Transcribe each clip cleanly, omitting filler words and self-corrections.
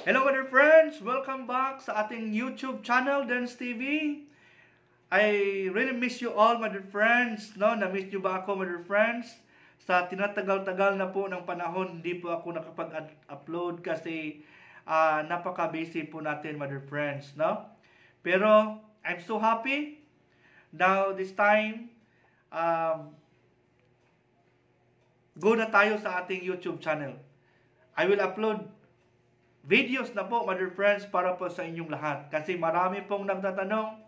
Hello my dear friends! Welcome back sa ating YouTube channel, Dance TV. I really miss you all my dear friends. No? Na-miss nyo ba ako my dear friends? Sa tinatagal-tagal na po ng panahon, hindi po ako nakapag-upload kasi napaka-busy po natin my dear friends. No? Pero I'm so happy. Now this time, go na tayo sa ating YouTube channel. I will upload videos na po, my dear friends, para po sa inyong lahat. Kasi marami pong nagtatanong,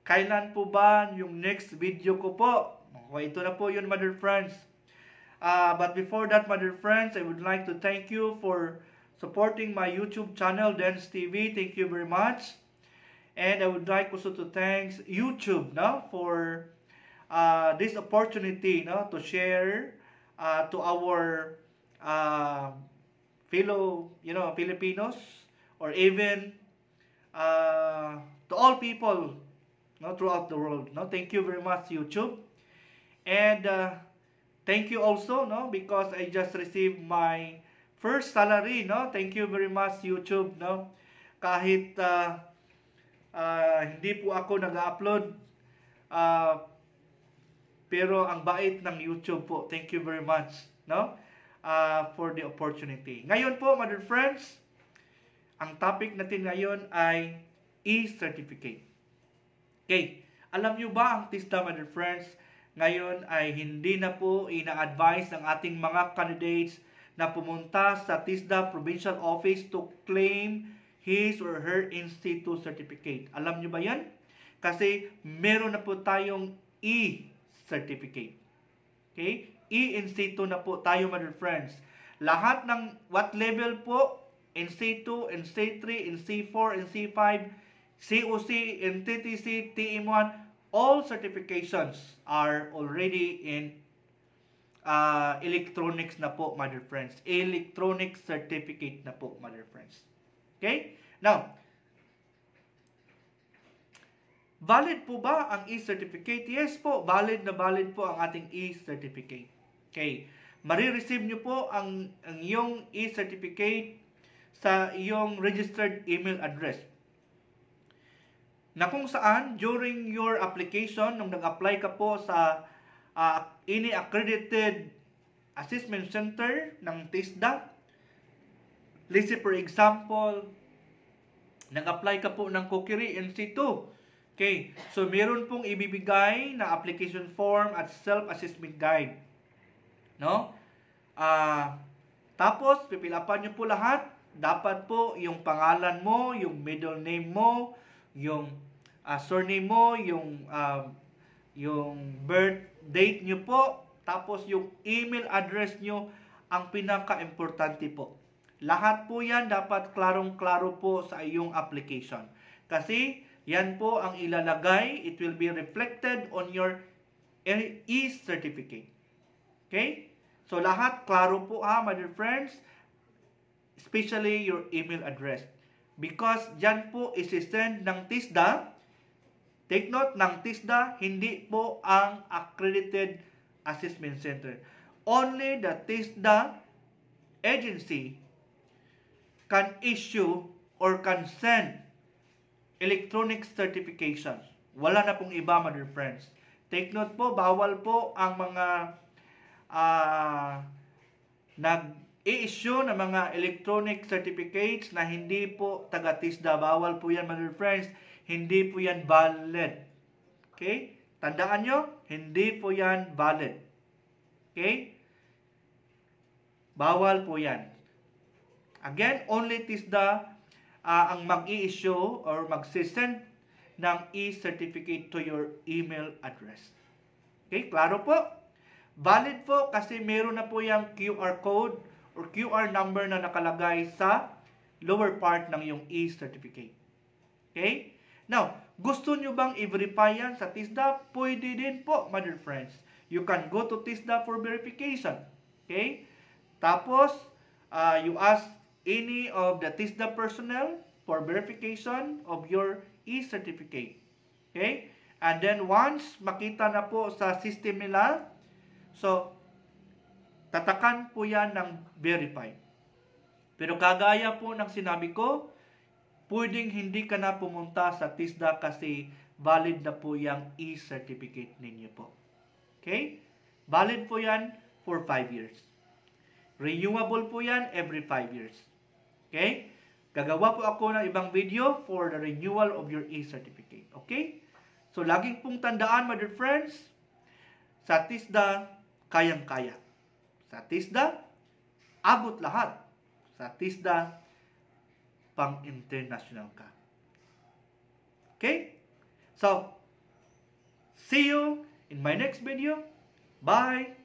kailan po ba yung next video ko po? Okay, ito na po yun, my dear friends. But before that, my dear friends, I would like to thank you for supporting my YouTube channel, Dance TV. Thank you very much. And I would like also to thank YouTube for this opportunity to share to our fellow Filipinos, or even to all people throughout the world. Thank you very much, YouTube. And thank you also because I just received my first salary. Thank you very much, YouTube. Kahit hindi po ako nag-upload, pero ang bait ng YouTube po. Thank you very much for the opportunity. Ngayon po, my dear friends, ang topic natin ngayon ay e-certificate. Okay, alam nyo ba ang TISDA, my dear friends, ngayon ay hindi na po ina-advise ng ating mga candidates na pumunta sa TISDA Provincial Office to claim his or her institute certificate. Alam nyo ba yan? Kasi meron na po tayong e-certificate. Okay? E-institute na po tayo, my dear friends. Lahat ng what level po, NC2, NC3, NC4, NC5, COC, NTTC, TM1, all certifications are already in electronics na po, my dear friends. Electronic certificate na po, my dear friends. Okay? Now, valid po ba ang e-certificate? Yes po, valid na valid po ang ating e-certificate. Okay, marireceive nyo po ang iyong e-certificate sa iyong registered email address. Na kung saan, during your application, nung nag-apply ka po sa any accredited assessment center ng TISDA, let's say for example, nag-apply ka po ng Kokiri NC2. Okay, so meron pong ibibigay na application form at self-assessment guide. Tapos, pipilapan nyo po lahat. Dapat po yung pangalan mo, yung middle name mo, yung surname mo, yung birth date nyo po, tapos yung email address nyo, ang pinaka-importante po. Lahat po yan dapat klarong-klaro po sa iyong application. Kasi, yan po ang ilalagay. It will be reflected on your e-certificate. Okay? So, lahat klaro po my dear friends. Especially your email address. Because dyan po isi-send ng TISDA. Take note, ng TISDA, hindi po ang accredited assessment center. Only the TISDA agency can issue or can send electronic certifications. Wala na pong iba, my dear friends. Take note po, bawal po ang mga nag-i-issue ng mga electronic certificates na hindi po taga-TISDA. Bawal po yan, my dear friends. Hindi po yan valid. Okay? Tandaan nyo, hindi po yan valid. Okay? Bawal po yan. Again, only TISDA ang mag-i-issue or mag-send ng e-certificate to your email address. Okay? Klaro po? Valid po kasi meron na po yung QR code or QR number na nakalagay sa lower part ng yung e-certificate. Okay? Now, gusto nyo bang i-verify yan sa TISDA? Pwede din po, my dear friends. You can go to TISDA for verification. Okay? Tapos, you ask any of the TISDA personnel for verification of your e-certificate. Okay? And then once makita na po sa system nila, so, tatakan po yan ng verify. Pero kagaya po ng sinabi ko, pwedeng hindi ka na pumunta sa TISDA kasi valid na po yung e-certificate ninyo po. Okay? Valid po yan for 5 years. Renewable po yan every 5 years. Okay? Gagawa po ako ng ibang video for the renewal of your e-certificate. Okay? So, laging pong tandaan, my dear friends, sa TISDA, kayang-kaya. Sa TISDA, abot lahat. Sa TISDA, pang-international ka. Okay? So, see you in my next video. Bye!